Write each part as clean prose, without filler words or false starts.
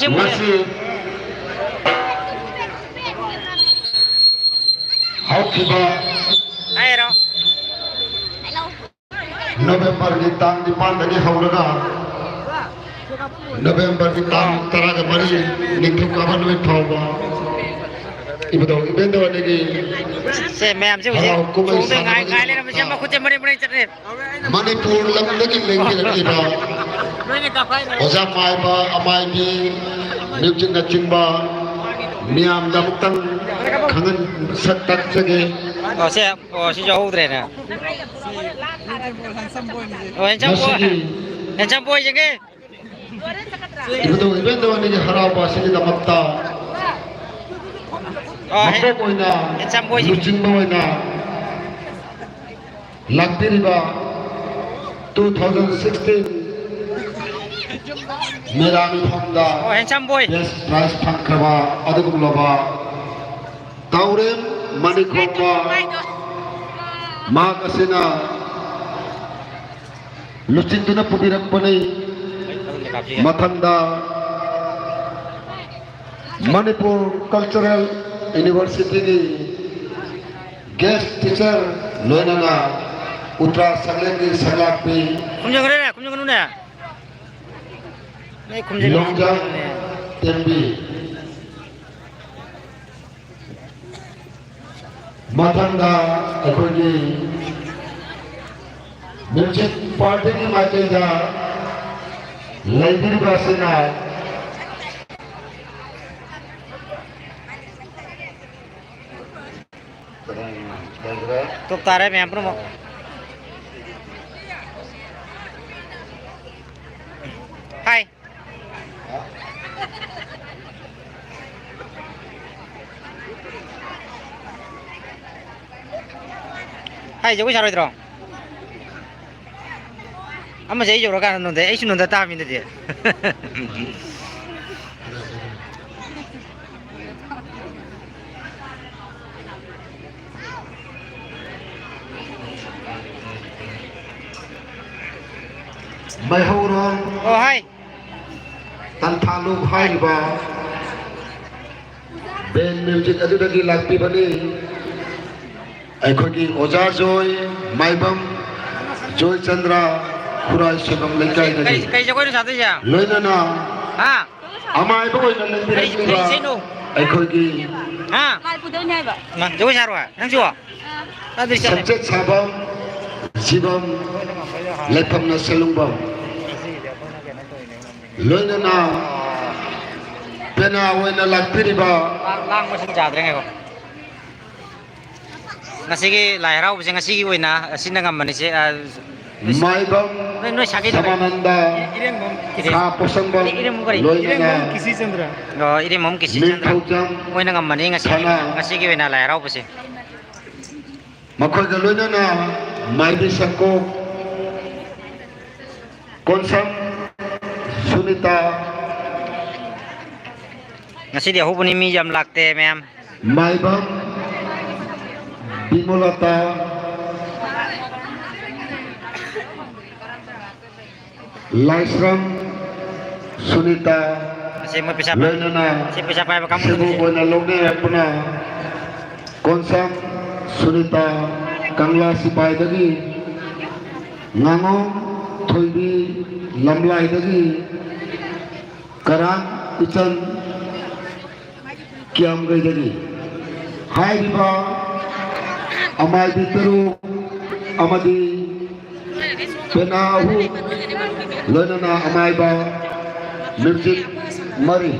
Masih Haukiba November di tang di pandai hauraga November di tang taraga mari nikru kaban we thawa ibado ibendo adegi se ma'am se uje chungde ngai ngai le na ma khuje mari mari chatre Manipur lam dagi lengi lagi ra Oza mai ba amai ni music na chingba miam da muktang 강은 석딱적에 xe xe cho hút này nè em chăm bôi chứ cái 이것도 이벤트원이 하라고 하시니 남았다 막보이나 루징보이나 락비리바 2016 메라미 홈다 em chăm bôi 베스트 프라이스 팡크바 아드금로바 다우렘 마니콤바 마가시나 루친두나 pudirakpanay Mathanda Manipur Cultural University guest teacher Loinana Utra Saglegi Salakpi không cho cái này không cho cái nút này đây không cho Longjang Tembi Mathanda Akogi Music Party ni Matilda Lady Basina tục ta đấy mẹ đúng không hay hay 저거 잘 어디로 아마 제 이쪽으로 가는데 애쉬는 다 다음인데 Mai Hauron hay Tantaluk Haiba Ben Music Adudagi Lakpi Bani Aikogi Oja Joy Maibam Joy Chandra Kurai Shibam Lekai Dagi cây cho cái sao thế nhỉ Loinana à Amai Boy Nalandi Rakiba Aikogi mà chỗ sao rồi đang chưa ta đi xem Subject Sabam Sibam Lepam na Selungbam Loinana Pena Wena Lakpiriba lang mo sing chadre ngay ko ngasigi lai rau sing ngasigi wena sinangam man si Maibam no sakit Samananda Kaposambam Loinana kisi chandra no iri mom kisi chandra Minthojam wena ngam man ngasigi wena lai rau pasi Makoy Loinana Maibi Sakok Konsam Sunita ngasi dia hubuni mi jam lakte mem Maibam Bimolata Laisram Sunita ngasi mo bisa Loinana si bisa pa kamu Cebu Buena Logne Puna Konsam Sunita Kangla Sipai Dagi Ngangong Thoibi Lamlai Dagi Karang Ichan Kiam Gai Dagi Hai Biba Amai Biteru Amadi Penahu Loinana Amai Ba Music Mari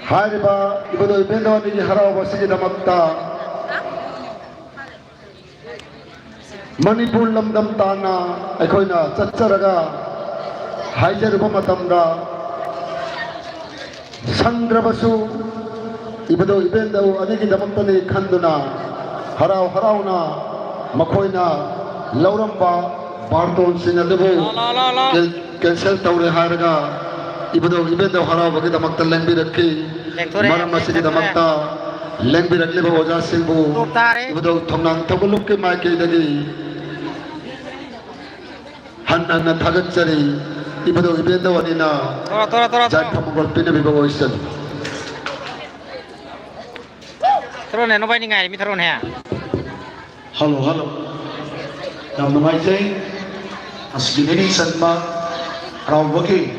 Hai Biba Ibodo Ibendo Niji Harau Basigi Damakta Manipur Lamdam Tana Aikoina Chatsaraga Haijaruba Matamda Sangrabasu Ibado Ibendo Adigi Damatani Kanduna Harau Harauna Makoina Lauramba Barton Sinadebu Cancel Taure Haraga Ibado Ibendo Harau Bagi Damakta Lembi Raki Maramasi Damakta Lembi Rakliba Oja Silbu Ibado Tonang Tabaluki Maiki Dagi Hanana Tagatsari Ibado Ibendo Anina Jan Pamukol Pina Bibago Isan Thron này nó bay đi ngày mới thron hè Hello Nam Namai Jai Asgini Sanma Rawaki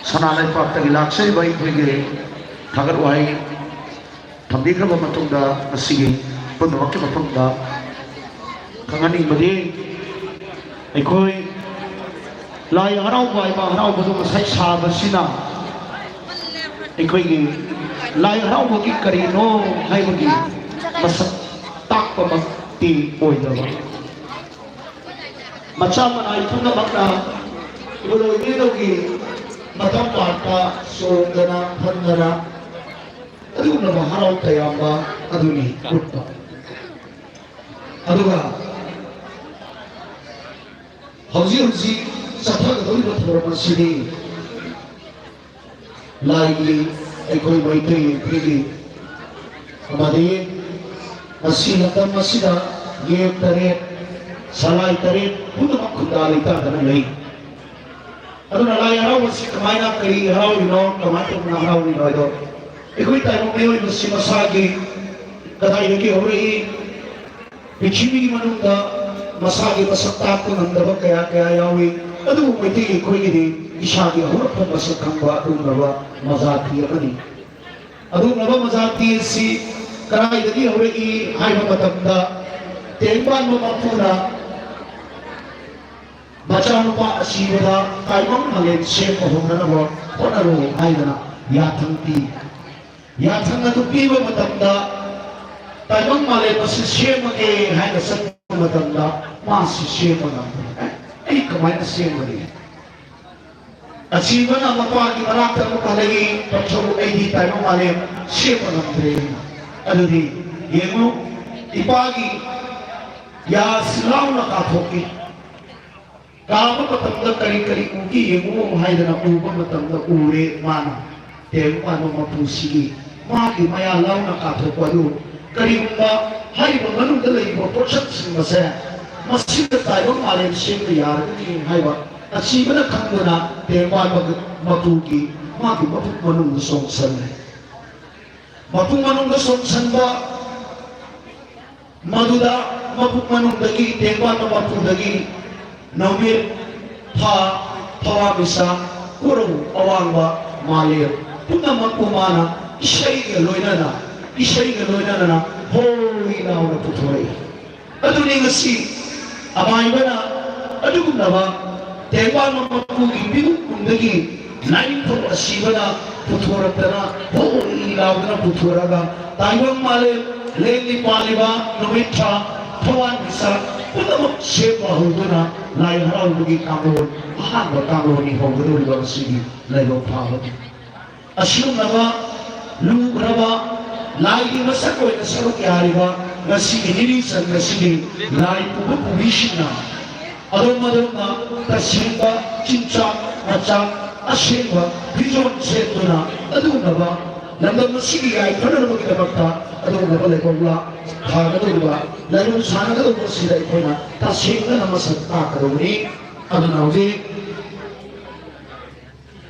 Sanalai Pakta Gilaksai Baik Bigi Tagar Wai Tamdikra Bamatunda Asigi Punawaki Matunda Kangani Madi Aikoi Lai Harau Bai Ba Harau Badu Masai Sabasina Aikoi lai haraugi karino haibagi masak takpa magti oidaba macam mana itu na bakna ibuloy nilogi matam parta songana hanara adu na harau tayamba aduni kutta aduga hauji sathag doi bathora sini laigi ekoi baitei prigi amade asi latam masida ye tare salai tare puno khudali ta dana nei aduna lai harau wasi kamaina kari harau ino kamaito na harau ni do ekoi tai mo mei wasi masagi kadai yaki hori pichimi manunda masagi masakta ko nandaba kaya yawi adu meti ekoi ni ishagi horpa masakamba adunaba mazati amani adunaba mazati si karai dagi hori haiba matamda temban mo mapuna bacaan pa asibada kaimang halen sep hongna na bo onaro aidana yathang na tupi ba matamda kaimang male pasi sep ke haina sat matamda ma si sep na ai kamai na sep ni asibana mapa ki marakta mo kalagi pachoru ai di kaimang male sep na tre adudi yemo ipagi ya silaw na kathoki kama matamda kari uki yemo haidana uba matamda ure mana tem ano mapusigi maki maya law na kathokwadu kari umba haiba manunda leibo portion singase masida tayo malem sing yar ni haiba asibana khanguna temba matugi maki mapu manung songsan ba maduda mapu manung dagi temba mapu dagi Nawir Pawa bisa kurung awangba malir puna makumana isay galoy na holy na na putuloy adu ni ngasi amay ba na adu kung na ba temba mapugi bigu kundagi nain po asiba na puturat na holy na puturaga tayong malir leli paliba numitra Pawan bisa puna siapa huduna lai harau bagi kamu hamba kamu ni hongru di sini lai lopawat asyum nama lu raba lai masa ko ina saru kyari ba nasi ini san nasi lai pubu pubishina adom na tasimba cinca macam asywa bijon setuna adu naba nandam nasi ai kana bagi dabakta adu naba lai kongla Hagadu ba, lalu sana kado bersih dari kena, tak sehingga nama serta kado ini, ada naudi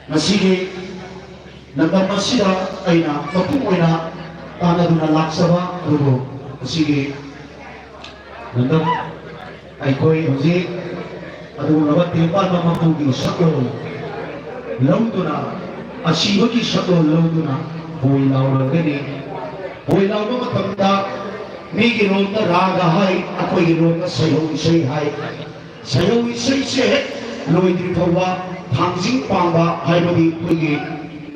masih nama masih aina, tapi aina tanah duna laksaba dulu masih nama aikoi masih ada nama tempat nama pugi sakol lauduna masih bagi sakol lauduna boy laud nama tanda Migi rota raga hai, ako rota sayo isay hai. Sayo isay se, loy di pawa, hangsing pamba hai bagi pagi.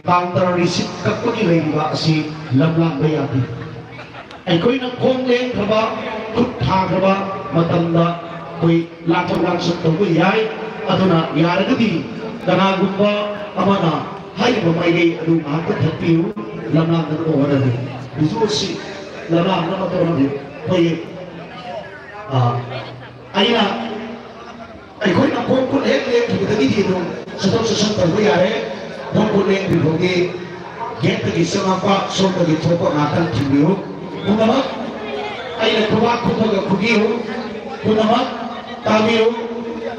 Tangtara risit kapagi lay ba si lamlang bayati. Ay ko'y nagkonglen ka ba, kutha ka ba, matanda, ko'y latang sa tukoy ay, ato na, yara ka di, kanagong ba, amana, hai ba may gay, anong akot hapiyo, lamlang na ko wala din. Gusto si, Lara nama tu orang dia, koi, ayah, koi nak kongkul kita ni dia tu, sesuatu terbuai ada, kongkul dibogi, get pergi semapa, so pergi toko nakan timbul, kunama, ayah keluar pergi, kunama, tabiu,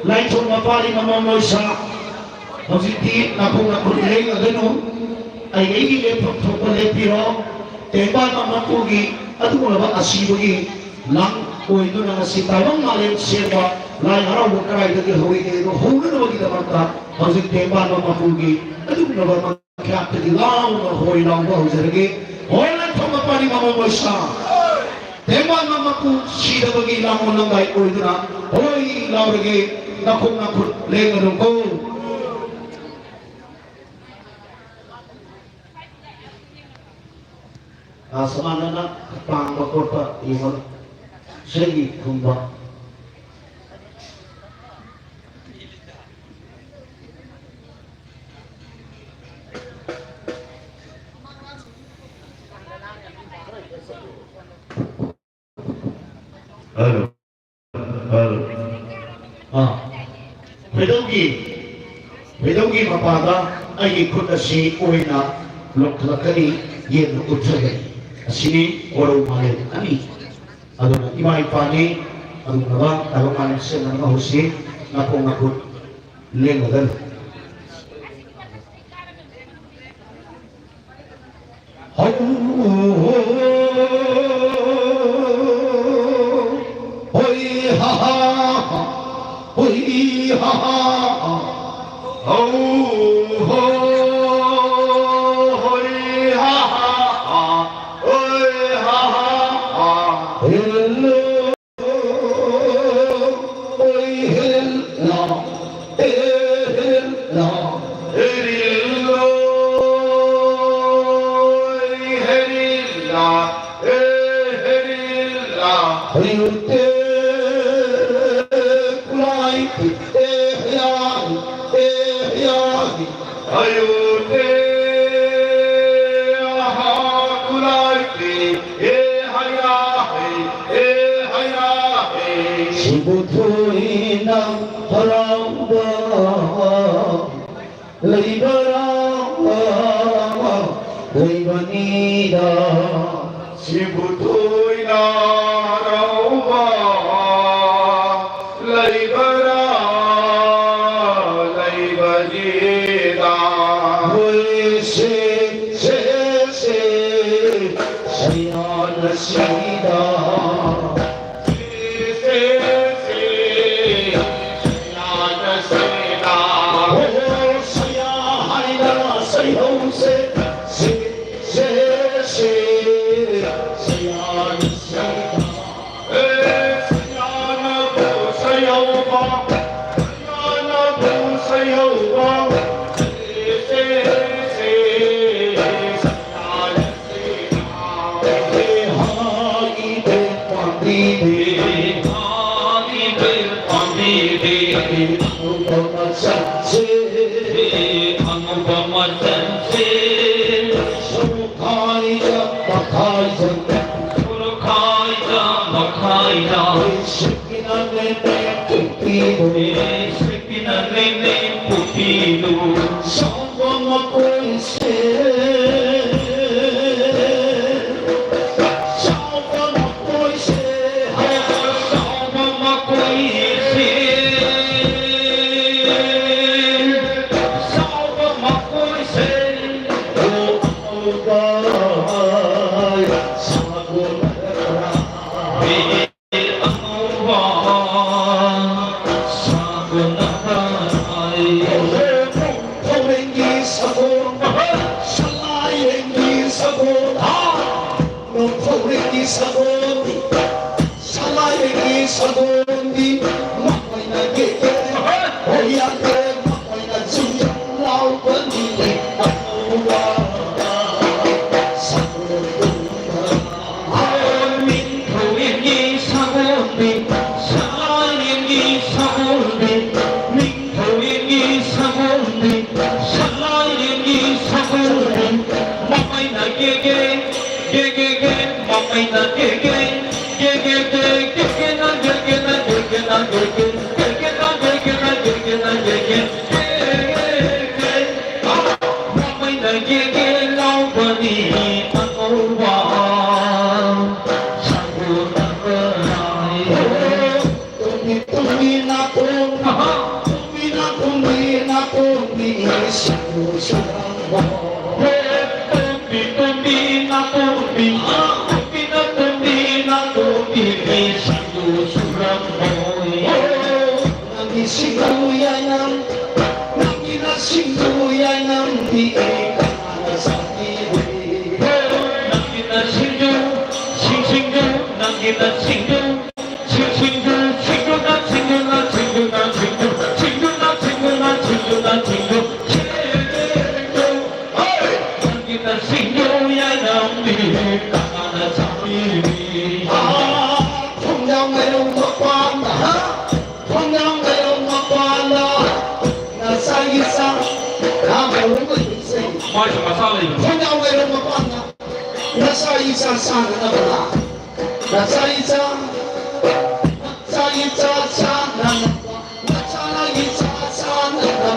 lain cuma pari mama moisa, masih nakung leng agano, ayah ini toko lepiro. Tempat nama pugi, atu mulai asibugi, lang koi itu nang si tawang malam siapa, lain harau berkerai dari hari itu, hulu nama kita mata, masih tempat nama pugi, atu mulai makiat dari lang, hoi lang bahu jadi, hoi lang thoma pani mama moisa, tempat nama pu sida bagi lang nang baik koi itu na, hoi lang lagi, nakung lengan ko. Sama anak pang bakota iwan segi kumba. Halo, halo. Pedaugi mapada ay ikut si uina loklakani yen utsagay. Sini orang malay ani. Aduna imay pani aduna ba talong malay siya ng mahusi na kung akot lengagal. Hoy ha ha, hoy ha ha, ho ho, hoy ha ha, hoy ha ha, hello, hoy hello, hello, hello. Hayute kulai hayute aha kulai sibutuina haramba leibanida sibutuina haramba leibanida se sayana sida Hãy subscribe cho kênh Ghiền Mì Gõ để không bỏ lỡ nhau ngày đông mà quan phong nhau ngày đông mà quan là sai gì sao mà uống cái gì mai什么啥嘞？ phong nhau ngày đông mà quan là sai gì sao sang cái nào là sai gì sao sai gì sao sang là sai gì sao sang là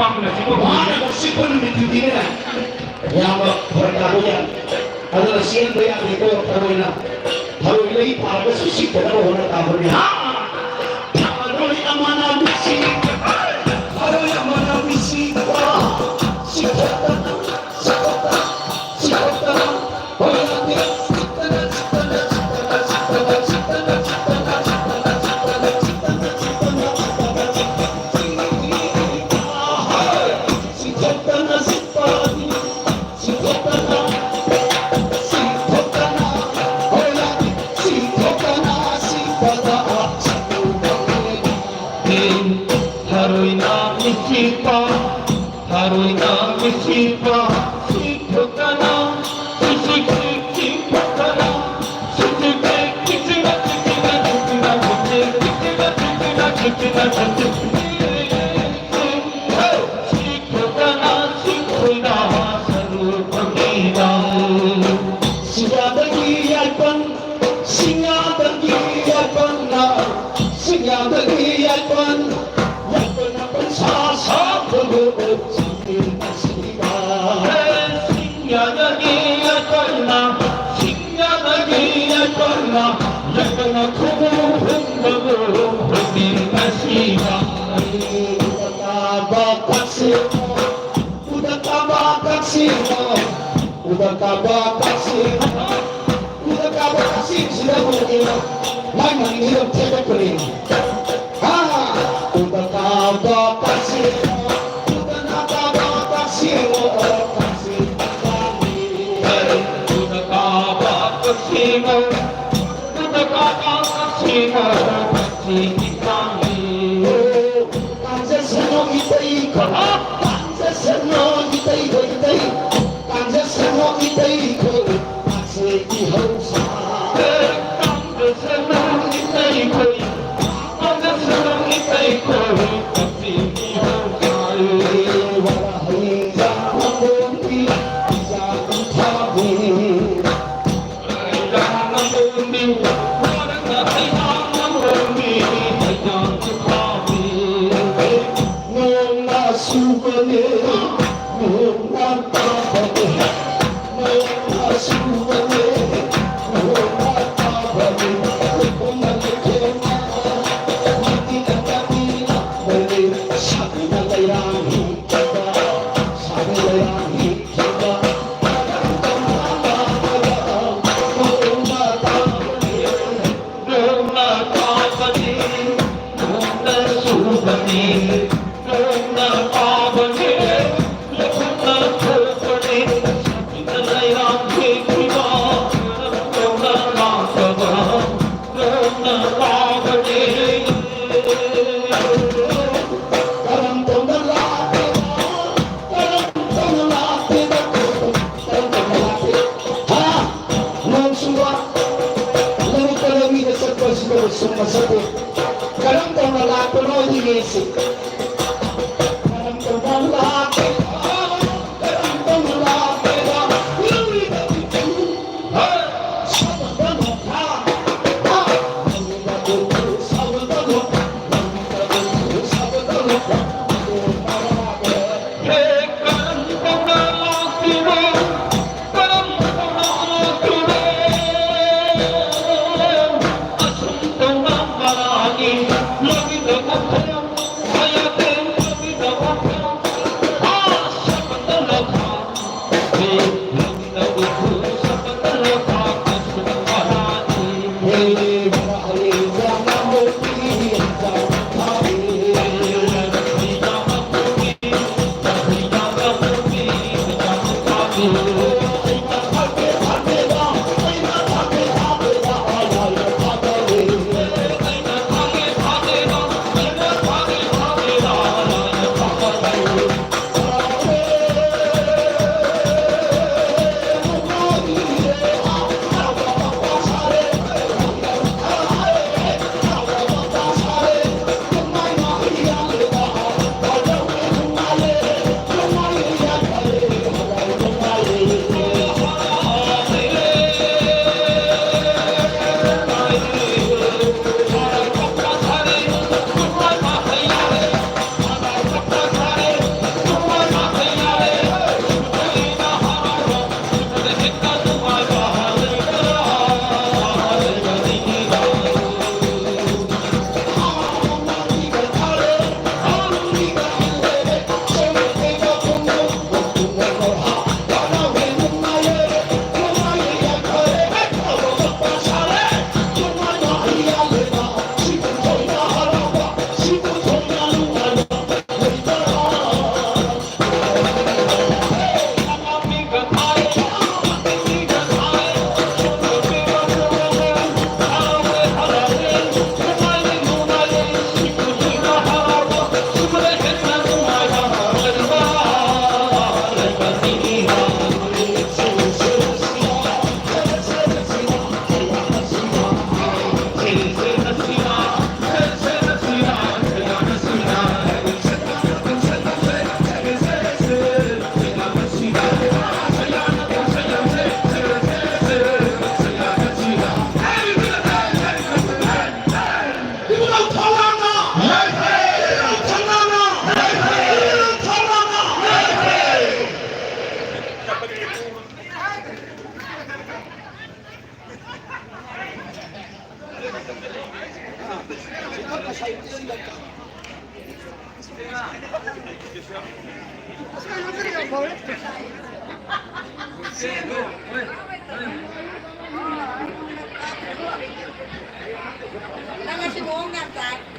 Mana bersihkan di sini lah. Yang berkarunya adalah siapa yang itu taruhnya. Taruh ini para sisi kita orang taruhnya. Taruh yang mana bisi, taruh yang mana bisi. Sikota, sikota, sikota. Udah kabar kasih sudah mungkin lagi hidup tidak kering. Udah kabar kasih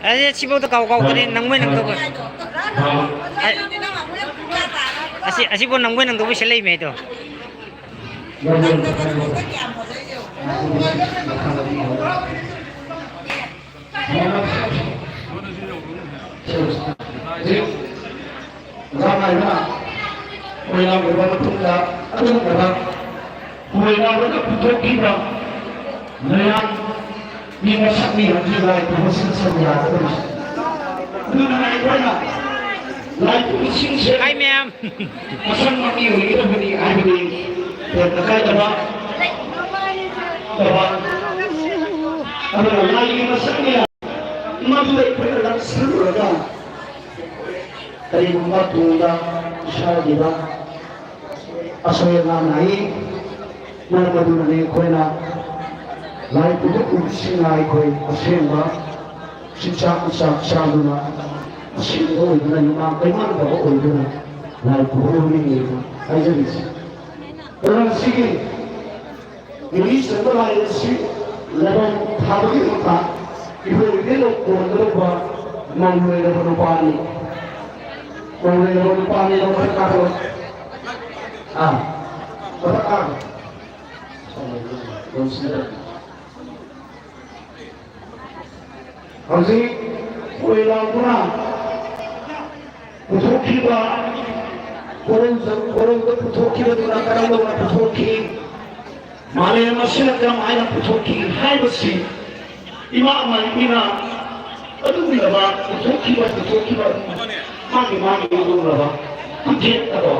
Ay, sibo to kau tadi nang may nang to. Asipon nang may nang to silay me to. Ramai na, wala mo ba matunda? Ano na ba? Wala mo na putok kita. Ngayon, di masabi ang sila ito sa mga terus. Doon na ito na. Lahat po siya. Hi, ma'am. Masang makiyo, ito ba ni Ivy? Kaya nakaya ba? Diba? Ano na, lagi masang niya. Mabulay pa na lang sa lura. Kaya matunda siya, di ba? Asoy nga nahi, naramado na niya ko na lahat po kung sinay ko ay asin ba? Siya na asin ko, ito na yung mga kaiman ba ko, ito na lahat po kung humingi ko. Ay, Janis. Pero sige, ilis na lahat si labang habagin mo ka, ibu-ibilo ko ang ba, mamuhay na panupani. Mamuhay na panupani ng pagkakaroon. Pagkakaroon. Kasi, wala ko na. Putuki ba? Kurang ka putuki ba doon ang karamdaw na putuki? Malay naman sila kang ay na putuki. Hay ba si? Imaaman, ina. Ano nila ba? Putuki ba? Magi yung nila ba? Pagkit ako.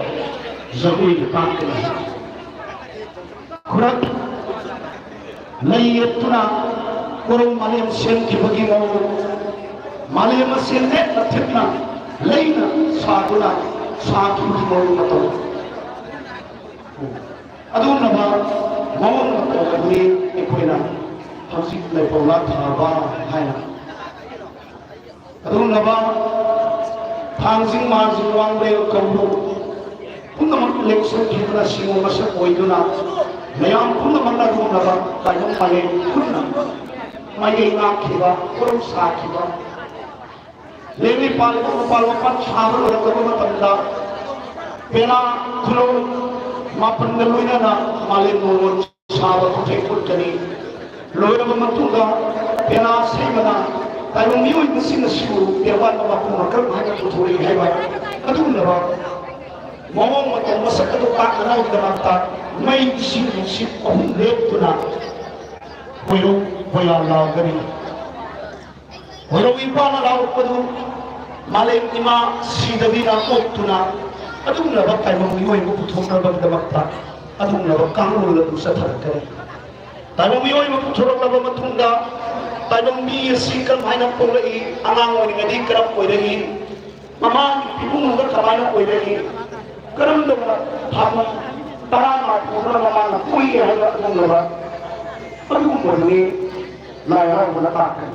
Zagoy na pangkala. Kurang. Layot ko na. Kurang malayang siyang kibagi mo. Malayang siyang net na tip na. Lay na. Sago na. Sago mo na ito. Ano na ba? Mawang na ito. Kaguli. Ikoy na. Hansip na ipaulat. Haba. Hay na. Ano na ba? Hansing mahasing wang bayo kabulo. Kung naman leksyon kita na singo masak o ito na. Ngayon, kung naman na doon na ba, tayong mali, kung na, may nga kiba, kurang sa kiba. Lewi palawapan, sabi ko na ito matanda. Pena, kung mapandaloy na na, mali noon, sabi ko tayo po kani. Loy na mamatunda, pena sa iba na, tayong miyoy na sinasuro, yawan na mapumakal, hanya po tuloy ay ba? Ano na ba? Mawang matang masak ito kakanaw na mata, may isip kong leto na. Pero, wala lagari. Wala iba na lawag pa doon. Malayang ima, sidabi na ko na. Anong labag tayo mamiyoy mo putong na magdamagta? Anong labag kang ulat mo sa taragkari? Tayo mamiyoy mo putong na matunda. Tayo miyasikan mahay ng pulai. Ang ang nga di karang pwedeng. Mama, ibong nga kamay ng pwedeng. Karam na habang taramat mo na naman na puwi ay ng laba. Ano mo ni layar mo natakan?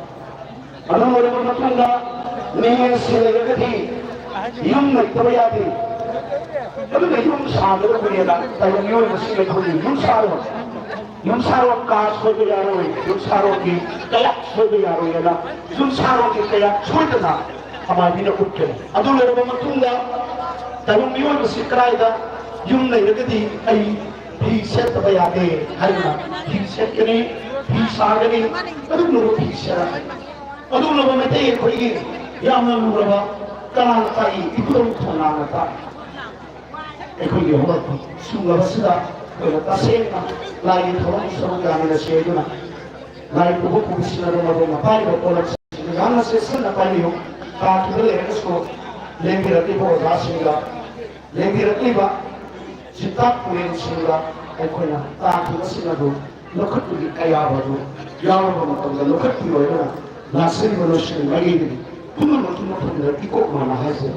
Ano mo rin matunda? May sila gagati. Yung nagtabayati. Ano na yung salo na nila? Tayo yun na sila gagati. Yung salo. Yung saro ka soy yaro. Yung saro ki kaya soy yaro yana. Yung saro ki kaya soy na. Amay binakot ka. Ano na rin matunda? Tayong yun, si Kraida, yung nailagadi ay hiset na bayate. Hay na, hiset ka ni, hisa ka ni, anong nuro hisa? Anong nuro matayin ko higit? Yaman nuro ba? Kanang tayo, ipulong tunang na tayo. Eh kung yung mga sungabas sila, kaya natasin na, lagi tawang sa mga dami na siya doon na. Lagi po kung sila na magmapay, o tulad sa nagana sa isa na payo yung kakibali, ko, Lembiratiba o Rasinga, Lembiratiba, si Tapuin sila, ay ko na, Tapuin sila doon, lukat ulit kaya ba doon, yawan ba matanggal, lukat ulit na, nasa revolution, magiging, kung naman tumutulad, ikot manahasa.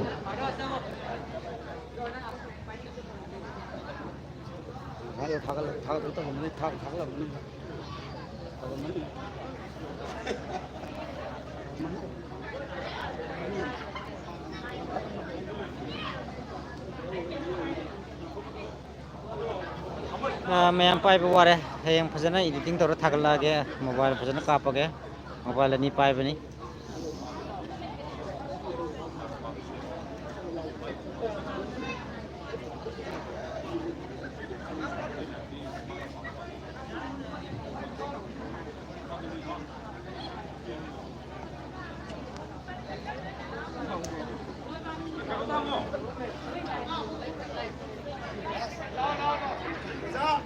ꯃꯌꯥꯝ ꯄꯥꯏꯕ ꯋꯥꯔꯦ ꯍꯌꯦꯡ ꯐꯖꯅ editing ꯇꯧꯔ ꯊꯥꯒꯠꯂꯛꯑꯒꯦ mobile ꯐꯖꯅ ꯀꯥꯞꯄꯒꯦ mobile 2 ꯄꯥꯏꯕꯅꯤ 자,